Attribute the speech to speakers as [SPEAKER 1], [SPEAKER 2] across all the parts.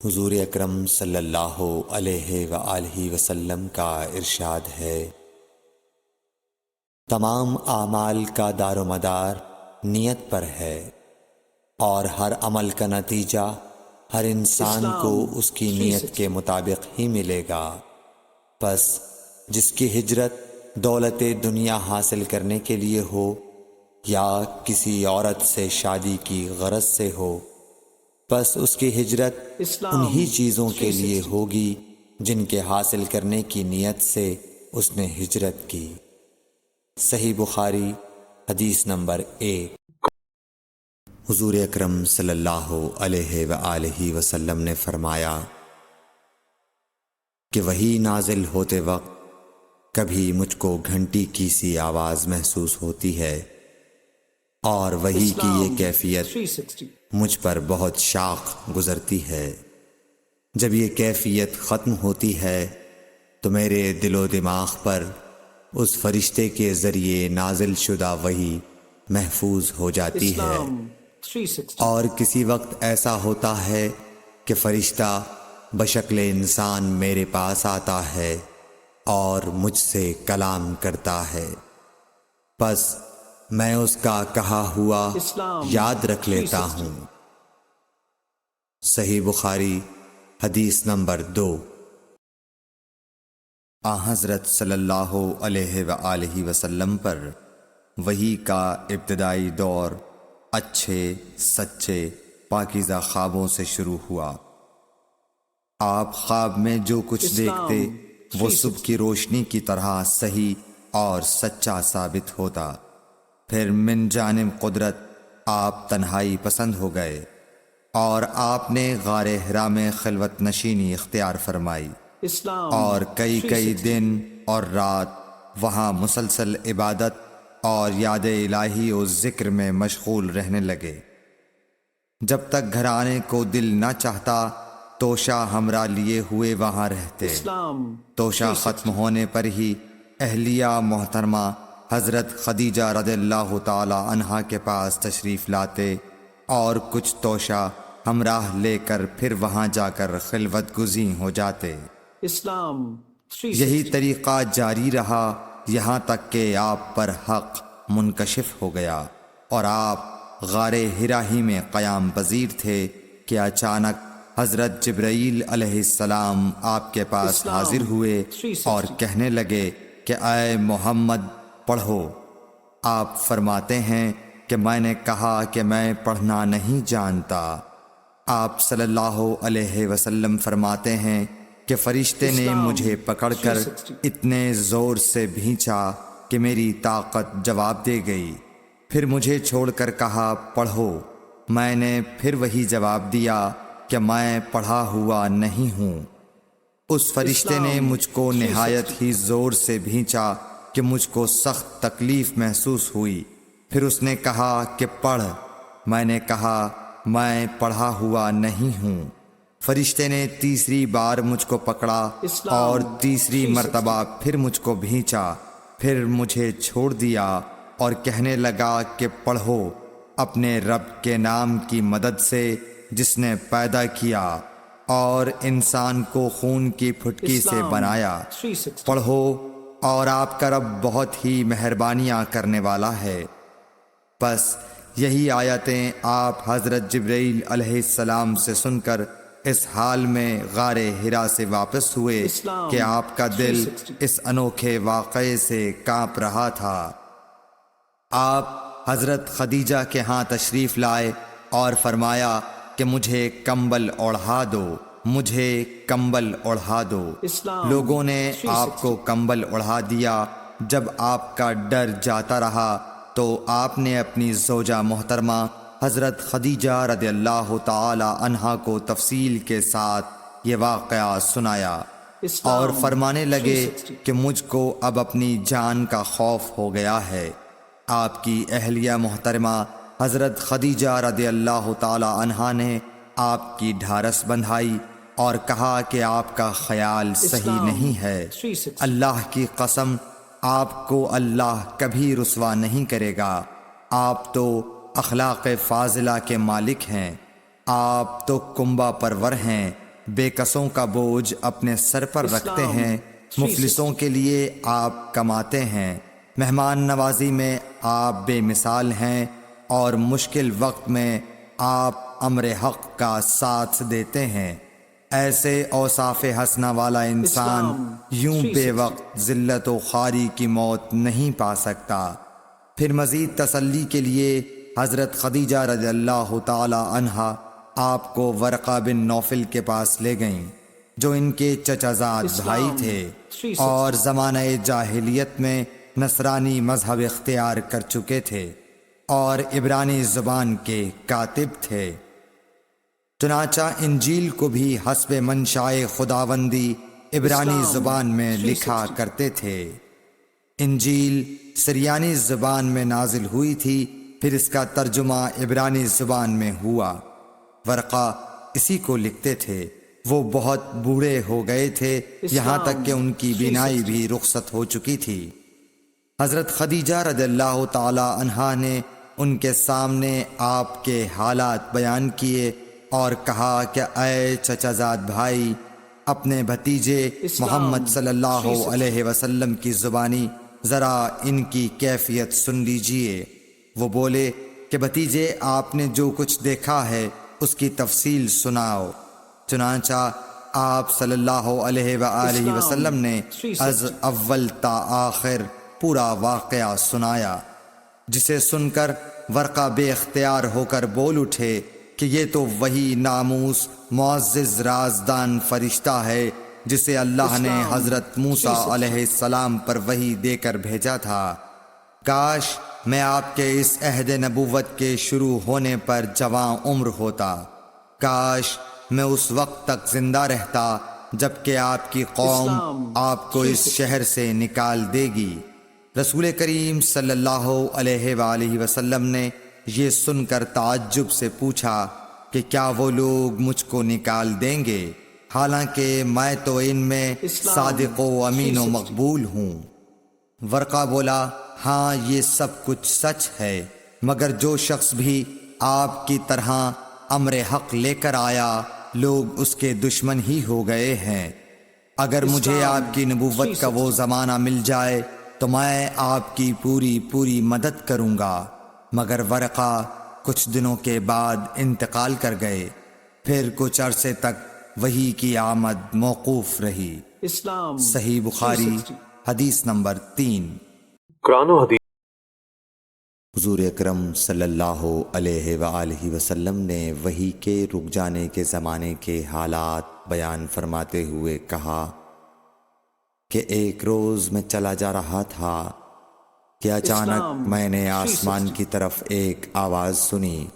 [SPEAKER 1] حضور اکرم صلی اللہ علیہ وآلہ وسلم کا ارشاد ہے، تمام اعمال کا دار و مدار نیت پر ہے، اور ہر عمل کا نتیجہ ہر انسان کو اس کی نیت کے مطابق ہی ملے گا۔ پس جس کی ہجرت دولت دنیا حاصل کرنے کے لیے ہو یا کسی عورت سے شادی کی غرض سے ہو، پس اس کی ہجرت انہی چیزوں کے لیے ہوگی جن کے حاصل کرنے کی نیت سے اس نے ہجرت کی۔ صحیح بخاری حدیث نمبر 1۔ حضور اکرم صلی اللہ علیہ وآلہ وسلم نے فرمایا کہ وحی نازل ہوتے وقت کبھی مجھ کو گھنٹی کی سی آواز محسوس ہوتی ہے، اور وحی کی یہ کیفیت مجھ پر بہت شاق گزرتی ہے۔ جب یہ کیفیت ختم ہوتی ہے تو میرے دل و دماغ پر اس فرشتے کے ذریعے نازل شدہ وحی محفوظ ہو جاتی ہے، اور کسی وقت ایسا ہوتا ہے کہ فرشتہ بشکل انسان میرے پاس آتا ہے اور مجھ سے کلام کرتا ہے، پس میں اس کا کہا ہوا یاد رکھ لیتا ہوں۔ صحیح بخاری حدیث نمبر 2۔ حضرت صلی اللہ علیہ وآلہ وسلم پر وحی کا ابتدائی دور اچھے سچے پاکیزہ خوابوں سے شروع ہوا۔ آپ خواب میں جو کچھ دیکھتے وہ صبح کی روشنی کی طرح صحیح اور سچا ثابت ہوتا۔ پھر من جانب قدرت آپ تنہائی پسند ہو گئے اور آپ نے غار حرا میں خلوت نشینی اختیار فرمائی، اور کئی دن اور رات وہاں مسلسل عبادت اور یاد الہی و ذکر میں مشغول رہنے لگے۔ جب تک گھرانے کو دل نہ چاہتا توشہ ہمراہ لیے ہوئے وہاں رہتے۔ توشہ ختم ہونے پر ہی اہلیہ محترمہ حضرت خدیجہ رضی اللہ تعالی عنہا کے پاس تشریف لاتے اور کچھ توشہ ہمراہ لے کر پھر وہاں جا کر خلوت گزین ہو جاتے۔ یہی طریقہ جاری رہا یہاں تک کہ آپ پر حق منکشف ہو گیا اور آپ غار حرا ہی میں قیام پذیر تھے کہ اچانک حضرت جبرائیل علیہ السلام آپ کے پاس حاضر ہوئے اور کہنے لگے کہ اے محمد پڑھو۔ آپ فرماتے ہیں کہ میں نے کہا کہ میں پڑھنا نہیں جانتا۔ آپ صلی اللہ علیہ وسلم فرماتے ہیں کہ فرشتے نے مجھے پکڑ کر اتنے زور سے بھینچا کہ میری طاقت جواب دے گئی، پھر مجھے چھوڑ کر کہا پڑھو۔ میں نے پھر وہی جواب دیا کہ میں پڑھا ہوا نہیں ہوں۔ اس فرشتے نے مجھ کو نہایت ہی زور سے بھینچا کہ مجھ کو سخت تکلیف محسوس ہوئی، پھر اس نے کہا کہ پڑھ۔ میں نے کہا میں پڑھا ہوا نہیں ہوں۔ فرشتے نے تیسری بار مجھ کو پکڑا اور تیسری مرتبہ پھر مجھ کو بھینچا، پھر مجھے چھوڑ دیا اور کہنے لگا کہ پڑھو اپنے رب کے نام کی مدد سے جس نے پیدا کیا اور انسان کو خون کی پھٹکی سے بنایا۔ پڑھو اور آپ کا رب بہت ہی مہربانیاں کرنے والا ہے۔ پس یہی آیتیں آپ حضرت جبرائیل علیہ السلام سے سن کر اس حال میں غار حرا سے واپس ہوئے کہ آپ کا دل اس انوکھے واقعے سے کانپ رہا تھا۔ آپ حضرت خدیجہ کے ہاں تشریف لائے اور فرمایا کہ مجھے کمبل اوڑھا دو، مجھے کمبل اوڑھا دو۔ لوگوں نے آپ کو کمبل اوڑھا دیا۔ جب آپ کا ڈر جاتا رہا تو آپ نے اپنی زوجہ محترمہ حضرت خدیجہ رضی اللہ تعالی عنہا کو تفصیل کے ساتھ یہ واقعہ سنایا اور فرمانے لگے کہ مجھ کو اب اپنی جان کا خوف ہو گیا ہے۔ آپ کی اہلیہ محترمہ حضرت خدیجہ رضی اللہ تعالی عنہا نے آپ کی ڈھارس بندھائی اور کہا کہ آپ کا خیال صحیح نہیں ہے۔ اللہ کی قسم آپ کو اللہ کبھی رسوا نہیں کرے گا۔ آپ تو اخلاق فاضلہ کے مالک ہیں، آپ تو کنبہ پرور ہیں، بے کسوں کا بوجھ اپنے سر پر رکھتے ہیں، مفلسوں کے لیے آپ کماتے ہیں، مہمان نوازی میں آپ بے مثال ہیں، اور مشکل وقت میں آپ امر حق کا ساتھ دیتے ہیں۔ ایسے اوصاف حسنہ والا انسان یوں بے وقت ذلت و خواری کی موت نہیں پا سکتا۔ پھر مزید تسلی کے لیے حضرت خدیجہ رضی اللہ تعالی عنہا آپ کو ورقہ بن نوفل کے پاس لے گئیں، جو ان کے چچا زاد بھائی تھے اور زمانہ جاہلیت میں نصرانی مذہب اختیار کر چکے تھے اور عبرانی زبان کے کاتب تھے۔ چنانچہ انجیل کو بھی حسب منشائے خداوندی عبرانی زبان میں لکھا کرتے تھے۔ انجیل سریانی زبان میں نازل ہوئی تھی، پھر اس کا ترجمہ عبرانی زبان میں ہوا۔ ورقہ اسی کو لکھتے تھے۔ وہ بہت بوڑھے ہو گئے تھے، یہاں تک کہ ان کی بینائی بھی رخصت ہو چکی تھی۔ حضرت خدیجہ رضی اللہ تعالی عنہا نے ان کے سامنے آپ کے حالات بیان کیے اور کہا کہ اے چچا زاد بھائی، اپنے بھتیجے محمد صلی اللہ علیہ وسلم کی زبانی ذرا ان کی کیفیت سن لیجئے۔ وہ بولے کہ بھتیجے، آپ نے جو کچھ دیکھا ہے اس کی تفصیل سناؤ۔ چنانچہ آپ صلی اللہ علیہ وآلہ وسلم نے از اول تا آخر پورا واقعہ سنایا، جسے سن کر ورقہ بے اختیار ہو کر بول اٹھے کہ یہ تو وہی ناموس معزز رازدان فرشتہ ہے جسے اللہ نے حضرت موسیٰ علیہ السلام پر وحی دے کر بھیجا تھا۔ کاش میں آپ کے اس عہد نبوت کے شروع ہونے پر جواں عمر ہوتا، کاش میں اس وقت تک زندہ رہتا جبکہ آپ کی قوم آپ کو اس شہر سے نکال دے گی۔ رسول کریم صلی اللہ علیہ وآلہ وسلم نے یہ سن کر تعجب سے پوچھا کہ کیا وہ لوگ مجھ کو نکال دیں گے، حالانکہ میں تو ان میں صادق و امین و مقبول ہوں۔ ورقہ بولا، ہاں یہ سب کچھ سچ ہے، مگر جو شخص بھی آپ کی طرح امر حق لے کر آیا، لوگ اس کے دشمن ہی ہو گئے ہیں۔ اگر مجھے آپ کی نبوت کا وہ زمانہ مل جائے تو میں آپ کی پوری مدد کروں گا۔ مگر ورقہ کچھ دنوں کے بعد انتقال کر گئے، پھر کچھ عرصے تک وحی کی آمد موقوف رہی۔ صحیح بخاری حدیث نمبر 3۔
[SPEAKER 2] قرآن و حدیث۔
[SPEAKER 1] حضور اکرم صلی اللہ علیہ وآلہ وسلم نے وحی کے رک جانے کے زمانے کے حالات بیان فرماتے ہوئے کہا کہ ایک روز میں چلا جا رہا تھا کہ اچانک میں نے آسمان کی طرف ایک آواز سنی،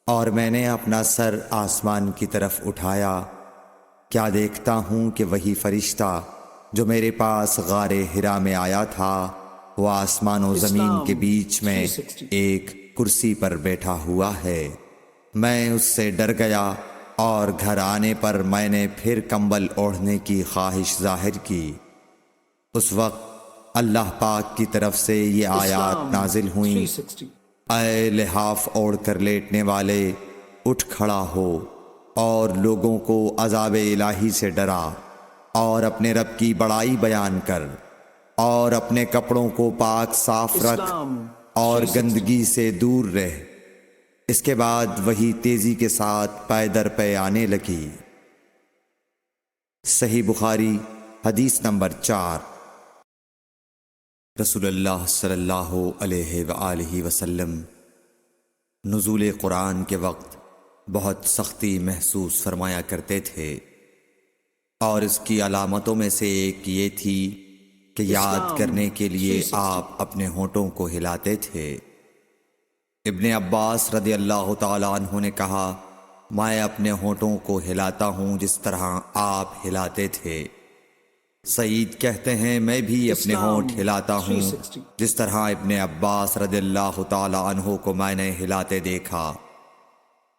[SPEAKER 1] اور میں نے اپنا سر آسمان کی طرف اٹھایا، کیا دیکھتا ہوں کہ وہی فرشتہ جو میرے پاس غار حرا میں آیا تھا، وہ آسمان و زمین کے بیچ میں ایک کرسی پر بیٹھا ہوا ہے۔ میں اس سے ڈر گیا اور گھر آنے پر میں نے پھر کمبل اوڑھنے کی خواہش ظاہر کی۔ اس وقت اللہ پاک کی طرف سے یہ آیات نازل ہوئیں، اے لحاف اوڑھ کر لیٹنے والے، اٹھ کھڑا ہو اور لوگوں کو عذاب الہی سے ڈرا، اور اپنے رب کی بڑائی بیان کر، اور اپنے کپڑوں کو پاک صاف رکھ اور گندگی سے دور رہ۔ اس کے بعد وہی تیزی کے ساتھ پے در پے آنے لگی۔ صحیح بخاری حدیث نمبر 4۔ رسول اللہ صلی اللہ علیہ وآلہ وسلم نزول قرآن کے وقت بہت سختی محسوس فرمایا کرتے تھے، اور اس کی علامتوں میں سے ایک یہ تھی کہ یاد کرنے کے لیے آپ اپنے ہونٹوں کو ہلاتے تھے۔ ابن عباس رضی اللہ تعالیٰ عنہ نے کہا، میں اپنے ہونٹوں کو ہلاتا ہوں جس طرح آپ ہلاتے تھے۔ سعید کہتے ہیں، میں بھی اپنے ہونٹ ہلاتا ہوں جس طرح ابن عباس رضی اللہ تعالیٰ عنہ کو میں نے ہلاتے دیکھا۔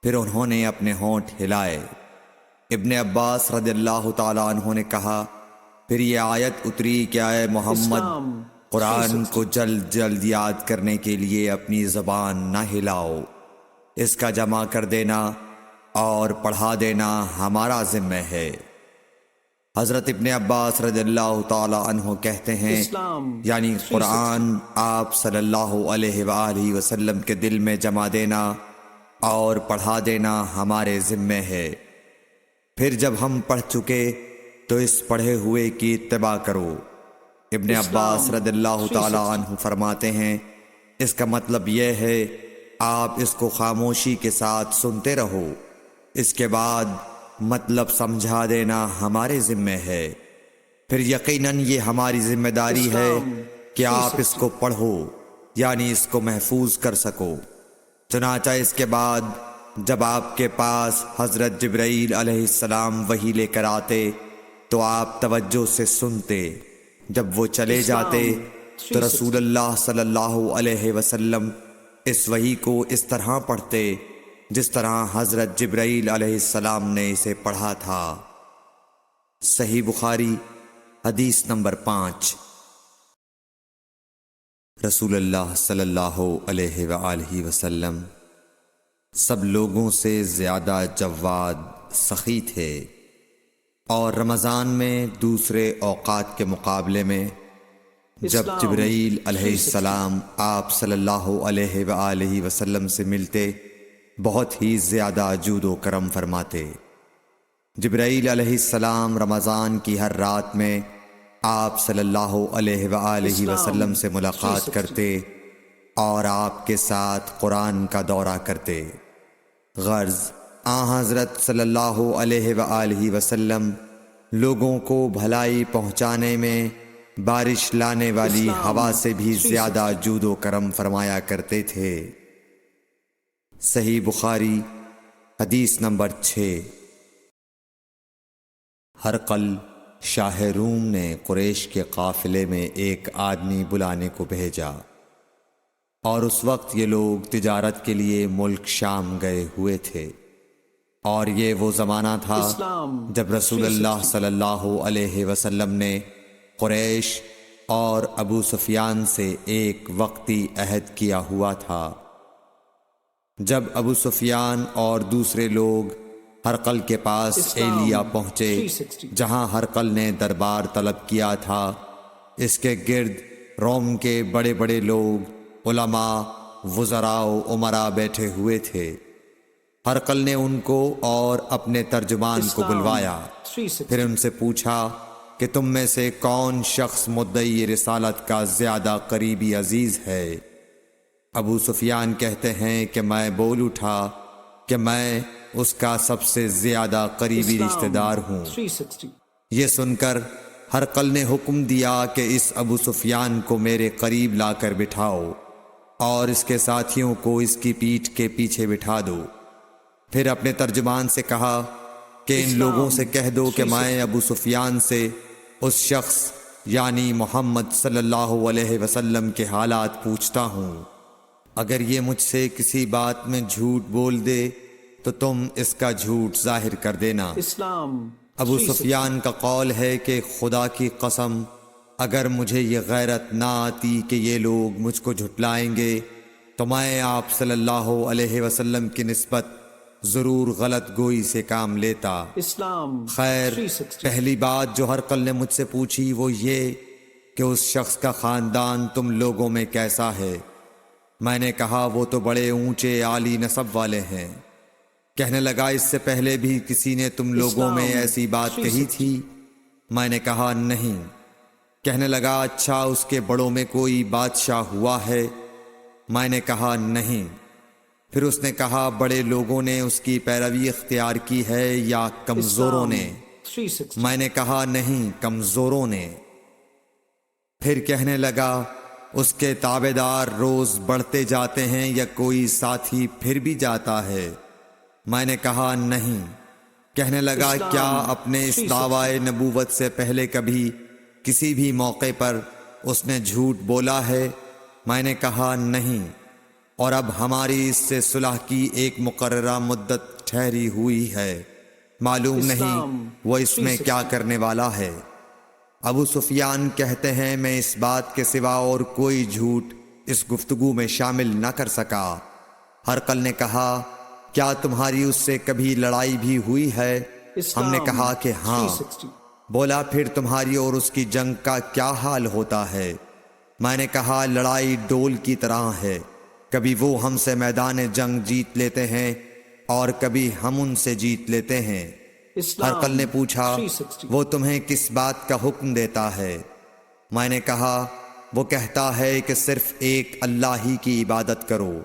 [SPEAKER 1] پھر انہوں نے اپنے ہونٹ ہلائے۔ ابن عباس رضی اللہ تعالیٰ عنہ نے کہا، پھر یہ آیت اتری کہ اے محمد، قرآن کو جلد جلد یاد کرنے کے لیے اپنی زبان نہ ہلاؤ، اس کا جمع کر دینا اور پڑھا دینا ہمارا ذمہ ہے۔ حضرت ابن عباس رضی اللہ تعالی عنہ کہتے ہیں یعنی قرآن آپ صلی اللہ علیہ وآلہ وسلم کے دل میں جما دینا اور پڑھا دینا ہمارے ذمہ ہے۔ پھر جب ہم پڑھ چکے تو اس پڑھے ہوئے کی اتباع کرو۔ ابن عباس رضی اللہ تعالی عنہ فرماتے ہیں اس کا مطلب یہ ہے آپ اس کو خاموشی کے ساتھ سنتے رہو، اس کے بعد مطلب سمجھا دینا ہمارے ذمہ ہے۔ پھر یقیناً یہ ہماری ذمہ داری ہے کہ آپ اس کو پڑھو یعنی اس کو محفوظ کر سکو۔ چنانچہ اس کے بعد جب آپ کے پاس حضرت جبرائیل علیہ السلام وحی لے کر آتے تو آپ توجہ سے سنتے، جب وہ چلے جاتے تو رسول اللہ صلی اللہ علیہ وسلم اس وحی کو اس طرح پڑھتے جس طرح حضرت جبرائیل علیہ السلام نے اسے پڑھا تھا۔ صحیح بخاری حدیث نمبر 5۔ رسول اللہ صلی اللہ علیہ وآلہ وسلم سب لوگوں سے زیادہ جواد سخی تھے، اور رمضان میں دوسرے اوقات کے مقابلے میں جب جبرائیل علیہ السلام آپ صلی اللہ علیہ وآلہ وسلم سے ملتے بہت ہی زیادہ جود و کرم فرماتے۔ جبرائیل علیہ السلام رمضان کی ہر رات میں آپ صلی اللہ علیہ وآلہ وسلم سے ملاقات کرتے اور آپ کے ساتھ قرآن کا دورہ کرتے۔ غرض حضرت صلی اللہ علیہ وآلہ وسلم لوگوں کو بھلائی پہنچانے میں بارش لانے والی ہوا سے بھی زیادہ جود و کرم فرمایا کرتے تھے۔ صحیح بخاری حدیث نمبر 6۔ ہرقل شاہ روم نے قریش کے قافلے میں ایک آدمی بلانے کو بھیجا، اور اس وقت یہ لوگ تجارت کے لیے ملک شام گئے ہوئے تھے، اور یہ وہ زمانہ تھا جب رسول اللہ صلی اللہ علیہ وسلم نے قریش اور ابو سفیان سے ایک وقتی عہد کیا ہوا تھا۔ جب ابو سفیان اور دوسرے لوگ ہرقل کے پاس ایلیا پہنچے جہاں ہرقل نے دربار طلب کیا تھا، اس کے گرد روم کے بڑے بڑے لوگ، علماء، وزراء و امراء بیٹھے ہوئے تھے۔ ہرقل نے ان کو اور اپنے ترجمان کو بلوایا، پھر ان سے پوچھا کہ تم میں سے کون شخص مدعی رسالت کا زیادہ قریبی عزیز ہے؟ ابو سفیان کہتے ہیں کہ میں بول اٹھا کہ میں اس کا سب سے زیادہ قریبی رشتہ دار ہوں۔ یہ سن کر ہرقل نے حکم دیا کہ اس ابو سفیان کو میرے قریب لا کر بٹھاؤ اور اس کے ساتھیوں کو اس کی پیٹھ کے پیچھے بٹھا دو۔ پھر اپنے ترجمان سے کہا کہ ان لوگوں سے کہہ دو کہ میں ابو سفیان سے اس شخص یعنی محمد صلی اللہ علیہ وسلم کے حالات پوچھتا ہوں، اگر یہ مجھ سے کسی بات میں جھوٹ بول دے تو تم اس کا جھوٹ ظاہر کر دینا۔ ابو سفیان کا قول ہے کہ خدا کی قسم اگر مجھے یہ غیرت نہ آتی کہ یہ لوگ مجھ کو جھٹلائیں گے تو میں آپ صلی اللہ علیہ وسلم کی نسبت ضرور غلط گوئی سے کام لیتا۔ خیر، پہلی بات جو ہرقل نے مجھ سے پوچھی وہ یہ کہ اس شخص کا خاندان تم لوگوں میں کیسا ہے؟ میں نے کہا وہ تو بڑے اونچے عالی نسب والے ہیں۔ کہنے لگا اس سے پہلے بھی کسی نے تم لوگوں میں ایسی بات کہی تھی؟ میں نے کہا نہیں۔ کہنے لگا اچھا اس کے بڑوں میں کوئی بادشاہ ہوا ہے؟ میں نے کہا نہیں۔ پھر اس نے کہا بڑے لوگوں نے اس کی پیروی اختیار کی ہے یا کمزوروں نے؟ میں نے کہا نہیں، کمزوروں نے۔ پھر کہنے لگا اس کے تابعدار روز بڑھتے جاتے ہیں یا کوئی ساتھی پھر بھی جاتا ہے؟ میں نے کہا نہیں۔ کہنے لگا کیا اپنے اس دعوی نبوت سے پہلے کبھی کسی بھی موقع پر اس نے جھوٹ بولا ہے؟ میں نے کہا نہیں، اور اب ہماری اس سے صلح کی ایک مقررہ مدت ٹھہری ہوئی ہے، معلوم نہیں وہ اس میں کیا کرنے والا ہے۔ ابو سفیان کہتے ہیں میں اس بات کے سوا اور کوئی جھوٹ اس گفتگو میں شامل نہ کر سکا۔ ہرقل نے کہا کیا تمہاری اس سے کبھی لڑائی بھی ہوئی ہے؟ ہم نے کہا کہ ہاں۔ بولا پھر تمہاری اور اس کی جنگ کا کیا حال ہوتا ہے؟ میں نے کہا لڑائی ڈول کی طرح ہے، کبھی وہ ہم سے میدان جنگ جیت لیتے ہیں اور کبھی ہم ان سے جیت لیتے ہیں۔ ہرقل نے پوچھا وہ تمہیں کس بات کا حکم دیتا ہے؟ میں نے کہا وہ کہتا ہے کہ صرف ایک اللہ ہی کی عبادت کرو،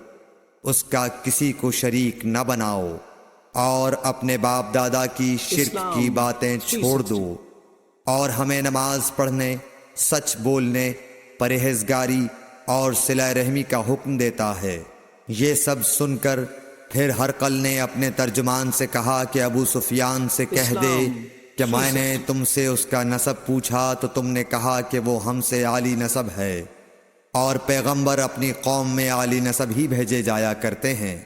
[SPEAKER 1] اس کا کسی کو شریک نہ بناؤ، اور اپنے باپ دادا کی شرک کی باتیں چھوڑ دو، اور ہمیں نماز پڑھنے، سچ بولنے، پرہیزگاری اور صلہ رحمی کا حکم دیتا ہے۔ یہ سب سن کر پھر ہرقل نے اپنے ترجمان سے کہا کہ ابو سفیان سے کہہ دے کہ میں نے تم سے اس کا نسب پوچھا تو تم نے کہا کہ وہ ہم سے عالی نسب ہے، اور پیغمبر اپنی قوم میں عالی نسب ہی بھیجے جایا کرتے ہیں۔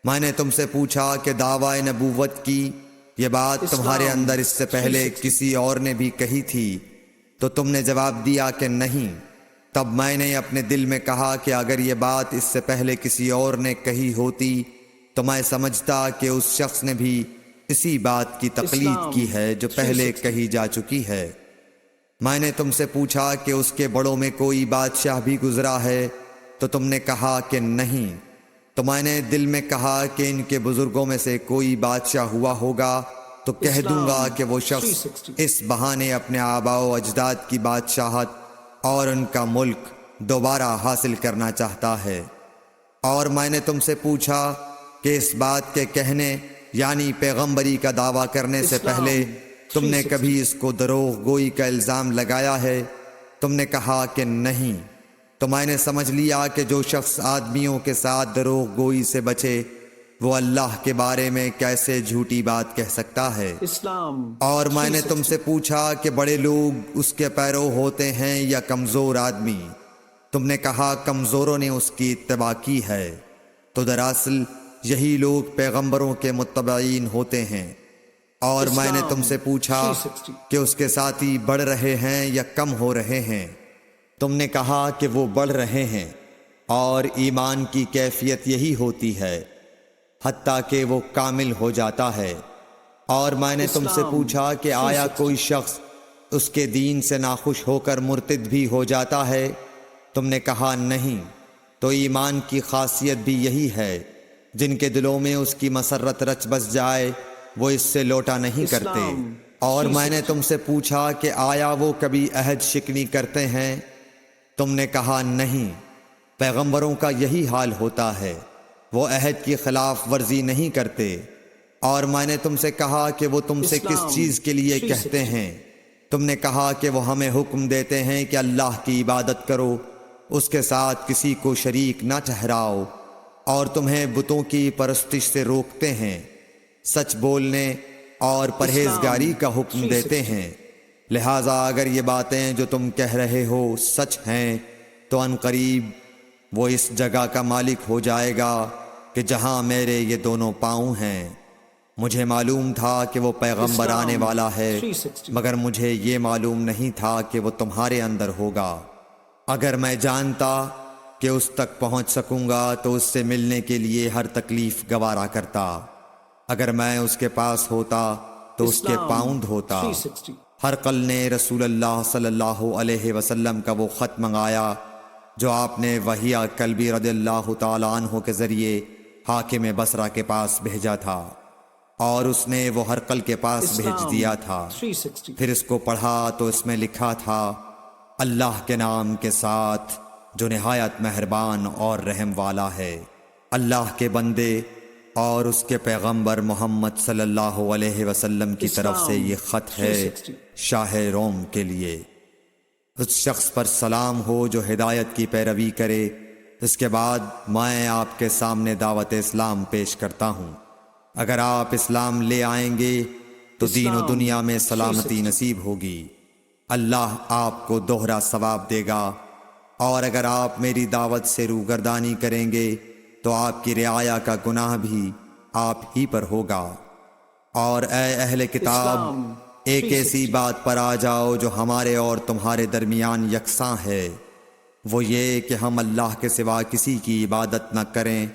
[SPEAKER 1] میں نے تم سے پوچھا کہ دعوی نبوت کی یہ بات تمہارے اندر اس سے پہلے کسی اور نے بھی کہی تھی؟ تو تم نے جواب دیا کہ نہیں۔ تب میں نے اپنے دل میں کہا کہ اگر یہ بات اس سے پہلے کسی اور نے کہی ہوتی تو میں سمجھتا کہ اس شخص نے بھی اسی بات کی تقلید کی ہے جو پہلے کہی جا چکی ہے۔ میں نے تم سے پوچھا کہ اس کے بڑوں میں کوئی بادشاہ بھی گزرا ہے تو تم نے کہا کہ نہیں۔ تو میں نے دل میں کہا کہ ان کے بزرگوں میں سے کوئی بادشاہ ہوا ہوگا تو کہہ دوں گا کہ وہ شخص اس بہانے اپنے آباء و اجداد کی بادشاہت اور ان کا ملک دوبارہ حاصل کرنا چاہتا ہے۔ اور میں نے تم سے پوچھا کہ اس بات کے کہنے یعنی پیغمبری کا دعویٰ کرنے سے پہلے تم نے کبھی اس کو دروغ گوئی کا الزام لگایا ہے؟ تم نے کہا کہ نہیں۔ تو میں نے سمجھ لیا کہ جو شخص آدمیوں کے ساتھ دروغ گوئی سے بچے وہ اللہ کے بارے میں کیسے جھوٹی بات کہہ سکتا ہے۔ اور میں نے تم سے پوچھا کہ بڑے لوگ اس کے پیرو ہوتے ہیں یا کمزور آدمی؟ تم نے کہا کمزوروں نے اس کی اتباع کی ہے۔ تو دراصل یہی لوگ پیغمبروں کے متبعین ہوتے ہیں۔ اور میں نے تم سے پوچھا کہ اس کے ساتھی بڑھ رہے ہیں یا کم ہو رہے ہیں؟ تم نے کہا کہ وہ بڑھ رہے ہیں، اور ایمان کی کیفیت یہی ہوتی ہے حتیٰ کہ وہ کامل ہو جاتا ہے۔ اور میں نے تم سے پوچھا کہ آیا کوئی شخص اس کے دین سے ناخوش ہو کر مرتد بھی ہو جاتا ہے؟ تم نے کہا نہیں۔ تو ایمان کی خاصیت بھی یہی ہے، جن کے دلوں میں اس کی مسرت رچ بس جائے وہ اس سے لوٹا نہیں کرتے۔ اور میں نے تم سے پوچھا کہ آیا وہ کبھی عہد شکنی کرتے ہیں؟ تم نے کہا نہیں۔ پیغمبروں کا یہی حال ہوتا ہے، وہ عہد کی خلاف ورزی نہیں کرتے۔ اور میں نے تم سے کہا کہ وہ تم سے کس چیز کے لیے کہتے ہیں؟ تم نے کہا کہ وہ ہمیں حکم دیتے ہیں کہ اللہ کی عبادت کرو، اس کے ساتھ کسی کو شریک نہ ٹھہراؤ، اور تمہیں بتوں کی پرستش سے روکتے ہیں، سچ بولنے اور پرہیزگاری کا حکم دیتے ہیں۔ لہٰذا اگر یہ باتیں جو تم کہہ رہے ہو سچ ہیں تو ان قریب وہ اس جگہ کا مالک ہو جائے گا کہ جہاں میرے یہ دونوں پاؤں ہیں۔ مجھے معلوم تھا کہ وہ پیغمبر آنے والا ہے، مگر مجھے یہ معلوم نہیں تھا کہ وہ تمہارے اندر ہوگا۔ اگر میں جانتا کہ اس تک پہنچ سکوں گا تو اس سے ملنے کے لیے ہر تکلیف گوارا کرتا۔ اگر میں اس کے پاس ہوتا تو اس کے پاؤں دھوتا۔ ہرقل نے رسول اللہ صلی اللہ علیہ وسلم کا وہ خط منگایا جو آپ نے وحیہ کلبی رضی اللہ تعالیٰ عنہ کے ذریعے حاکم بصرہ کے پاس بھیجا تھا، اور اس نے وہ ہرقل کے پاس بھیج دیا تھا۔ پھر اس کو پڑھا تو اس میں لکھا تھا، اللہ کے نام کے ساتھ جو نہایت مہربان اور رحم والا ہے۔ اللہ کے بندے اور اس کے پیغمبر محمد صلی اللہ علیہ وسلم کی طرف سے یہ خط ہے شاہ روم کے لیے۔ اس شخص پر سلام ہو جو ہدایت کی پیروی کرے۔ اس کے بعد میں آپ کے سامنے دعوت اسلام پیش کرتا ہوں۔ اگر آپ اسلام لے آئیں گے تو دین و دنیا میں سلامتی نصیب ہوگی، اللہ آپ کو دوہرا ثواب دے گا، اور اگر آپ میری دعوت سے روگردانی کریں گے تو آپ کی رعایا کا گناہ بھی آپ ہی پر ہوگا۔ اور اے اہل کتاب، ایک ایسی بات پر آ جاؤ جو ہمارے اور تمہارے درمیان یکساں ہے، وہ یہ کہ ہم اللہ کے سوا کسی کی عبادت نہ کریں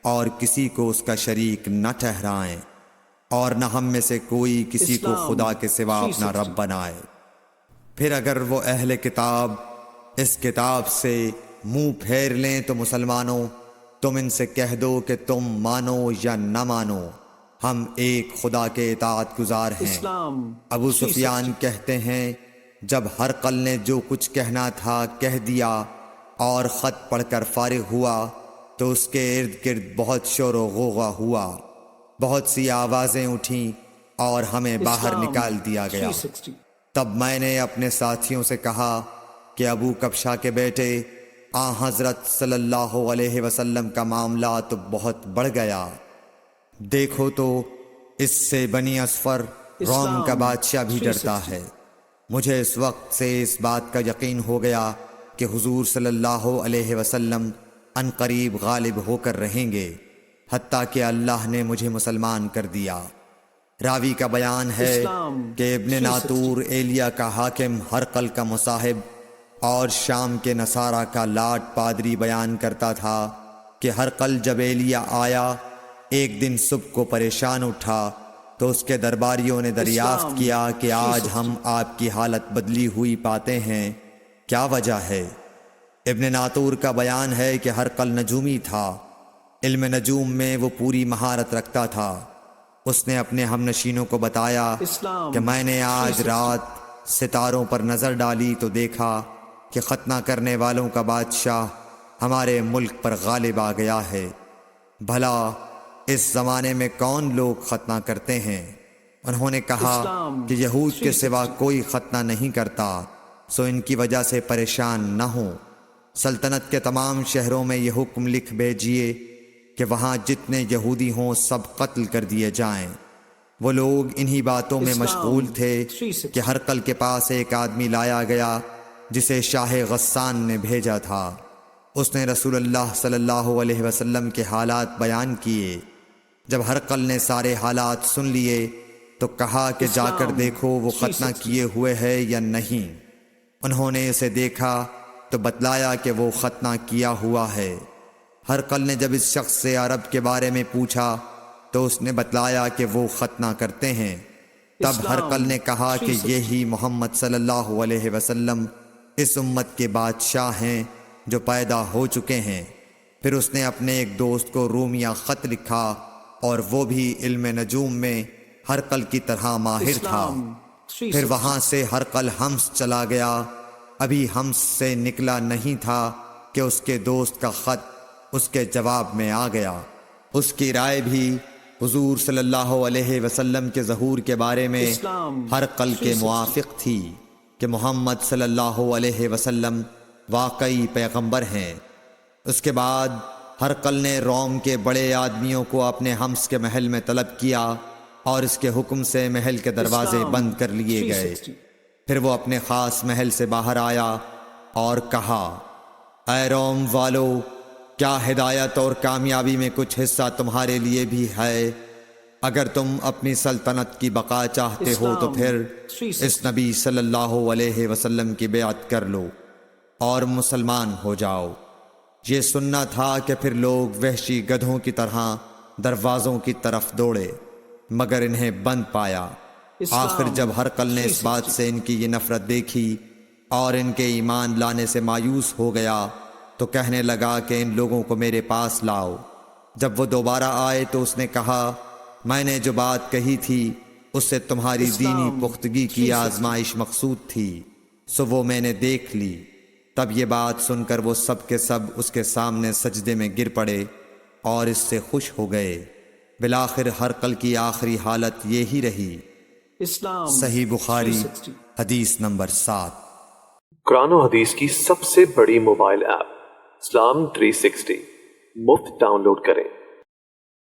[SPEAKER 1] اور کسی کو اس کا شریک نہ ٹھہرائیں، اور نہ ہم میں سے کوئی کسی کو خدا کے سوا اپنا رب بنائے۔ پھر اگر وہ اہل کتاب اس کتاب سے منہ پھیر لیں تو مسلمانوں، تم ان سے کہہ دو کہ تم مانو یا نہ مانو، ہم ایک خدا کے اطاعت گزار ہیں۔ ابو سفیان کہتے ہیں جب ہرقل نے جو کچھ کہنا تھا کہہ دیا اور خط پڑھ کر فارغ ہوا تو اس کے ارد گرد بہت شور و غوغا ہوا، بہت سی آوازیں اٹھیں اور ہمیں باہر نکال دیا گیا۔ تب میں نے اپنے ساتھیوں سے کہا کہ ابو کبشہ کے بیٹے حضرت صلی اللہ علیہ وسلم کا معاملہ تو بہت بڑھ گیا، دیکھو تو اس سے بنی اصفر روم کا بادشاہ بھی ڈرتا ہے۔ مجھے اس وقت سے اس بات کا یقین ہو گیا کہ حضور صلی اللہ علیہ وسلم ان قریب غالب ہو کر رہیں گے، حتیٰ کہ اللہ نے مجھے مسلمان کر دیا۔ راوی کا بیان ہے کہ ابن ناطور ایلیا کا حاکم ہرقل کا مصاحب اور شام کے نصارہ کا لاٹ پادری بیان کرتا تھا کہ ہرقل جب ایلیا آیا ایک دن صبح کو پریشان اٹھا تو اس کے درباریوں نے دریافت کیا کہ آج ہم آپ کی حالت بدلی ہوئی پاتے ہیں، کیا وجہ ہے؟ ابن ناطور کا بیان ہے کہ ہرقل نجومی تھا، علم نجوم میں وہ پوری مہارت رکھتا تھا۔ اس نے اپنے ہم نشینوں کو بتایا کہ میں نے آج رات ستاروں پر نظر ڈالی تو دیکھا کہ ختنہ کرنے والوں کا بادشاہ ہمارے ملک پر غالب آ گیا ہے۔ بھلا اس زمانے میں کون لوگ ختنہ کرتے ہیں؟ انہوں نے کہا کہ یہود کے سوا کوئی ختنہ نہیں کرتا، سو ان کی وجہ سے پریشان نہ ہوں۔ سلطنت کے تمام شہروں میں یہ حکم لکھ بھیجیے کہ وہاں جتنے یہودی ہوں سب قتل کر دیے جائیں۔ وہ لوگ انہی باتوں میں مشغول تھے کہ ہرقل کے پاس ایک آدمی لایا گیا جسے شاہ غسان نے بھیجا تھا۔ اس نے رسول اللہ صلی اللہ علیہ وسلم کے حالات بیان کیے۔ جب ہرقل نے سارے حالات سن لیے تو کہا کہ جا کر دیکھو وہ ختنہ کیے ہوئے ہے یا نہیں۔ انہوں نے اسے دیکھا تو بتلایا کہ وہ ختنہ کیا ہوا ہے۔ ہرقل نے جب اس شخص سے عرب کے بارے میں پوچھا تو اس نے بتلایا کہ وہ ختنہ کرتے ہیں۔ تب ہرقل نے کہا کہ یہی محمد صلی اللہ علیہ وسلم اس امت کے بادشاہ ہیں جو پیدا ہو چکے ہیں۔ پھر اس نے اپنے ایک دوست کو رومیہ خط لکھا اور وہ بھی علم نجوم میں ہرقل کی طرح ماہر تھا۔ پھر وہاں سے ہرقل حمص چلا گیا، ابھی حمص سے نکلا نہیں تھا کہ اس کے دوست کا خط اس کے جواب میں آ گیا۔ اس کی رائے بھی حضور صلی اللہ علیہ وسلم کے ظہور کے بارے میں ہرقل کے موافق تھی کہ محمد صلی اللہ علیہ وسلم واقعی پیغمبر ہیں۔ اس کے بعد ہرقل نے روم کے بڑے آدمیوں کو اپنے حمص کے محل میں طلب کیا اور اس کے حکم سے محل کے دروازے بند کر لیے گئے۔ پھر وہ اپنے خاص محل سے باہر آیا اور کہا، اے روم والو، کیا ہدایت اور کامیابی میں کچھ حصہ تمہارے لیے بھی ہے؟ اگر تم اپنی سلطنت کی بقا چاہتے ہو تو پھر اس نبی صلی اللہ علیہ وسلم کی بیعت کر لو اور مسلمان ہو جاؤ۔ یہ سننا تھا کہ پھر لوگ وحشی گدھوں کی طرح دروازوں کی طرف دوڑے مگر انہیں بند پایا۔ آخر جب ہرقل نے اس بات سے ان کی یہ نفرت دیکھی اور ان کے ایمان لانے سے مایوس ہو گیا تو کہنے لگا کہ ان لوگوں کو میرے پاس لاؤ۔ جب وہ دوبارہ آئے تو اس نے کہا، میں نے جو بات کہی تھی اس سے تمہاری دینی پختگی کی آزمائش مقصود تھی، سو وہ میں نے دیکھ لی۔ تب یہ بات سن کر وہ سب کے سب اس کے سامنے سجدے میں گر پڑے اور اس سے خوش ہو گئے۔ بالآخر ہرقل کی آخری حالت یہی رہی۔ صحیح بخاری حدیث نمبر 7۔
[SPEAKER 2] قرآن و حدیث کی سب سے بڑی موبائل ایپ اسلام 360 مفت ڈاؤن لوڈ کریں۔